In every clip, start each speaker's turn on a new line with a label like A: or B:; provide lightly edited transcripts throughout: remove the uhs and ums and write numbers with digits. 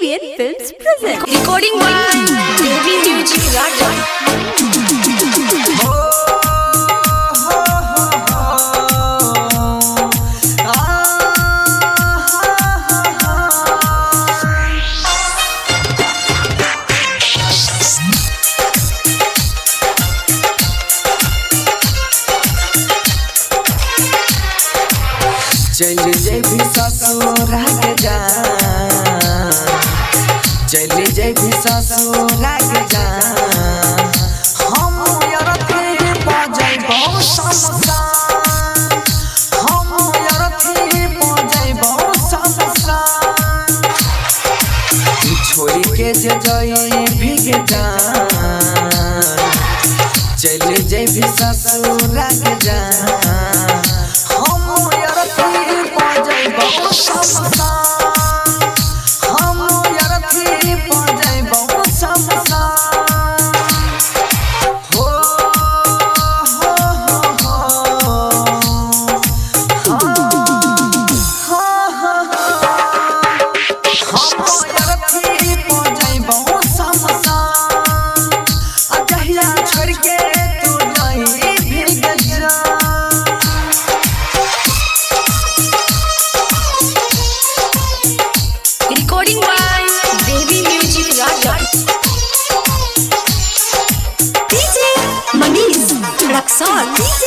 A: ABN Films present.
B: Recording by Devi Music Raja.
C: चल जेबी ससुरा के जान, चल जेबी ससुरा के जान, हम यरथी पजैबो शमशान, हम यरथी पजैबो शमशान, छोड़ी के जेबी के जान, चल जेबी ससुरा के जान,
B: Recording by Devi Music Raja. DJ Manish Raksol. DJ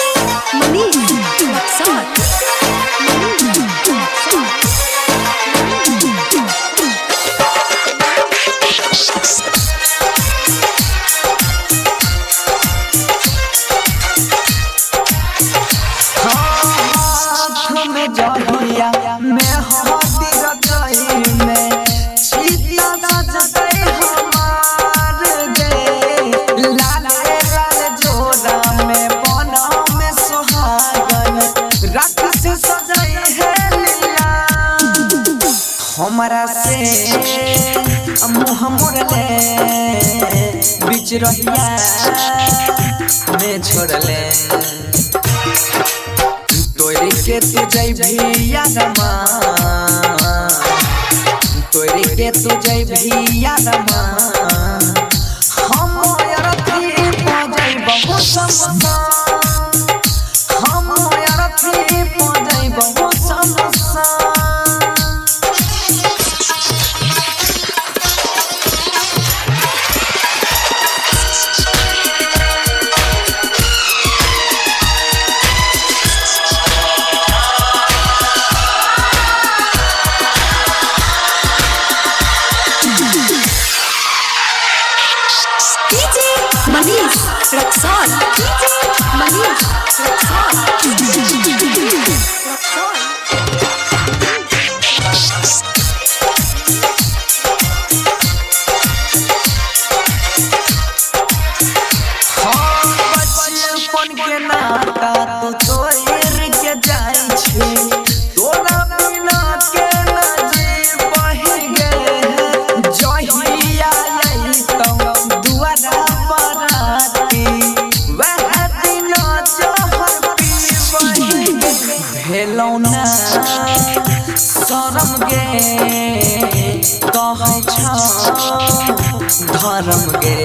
B: Manish Raksol.
C: हमारा से मुँह मोड़ले बीच रहिया में छोड़ले, तोरी के तू जैभी यादमा, तोरी के तू जैभी यादमा, हम यरथी पजैबो शमशान, हम यरथी पजैबो शमशान।
B: Manish Raksol. DJ Manish Raksol.
C: बचपन के नाता तू तोड़ के जाई छी, तोरा बिना के न जी बहि गे, जहिया आई तो दुआरा बराती, वह दिन जहर पीबहि भेलौ ना शरम गे, कहै छ धर्म गे।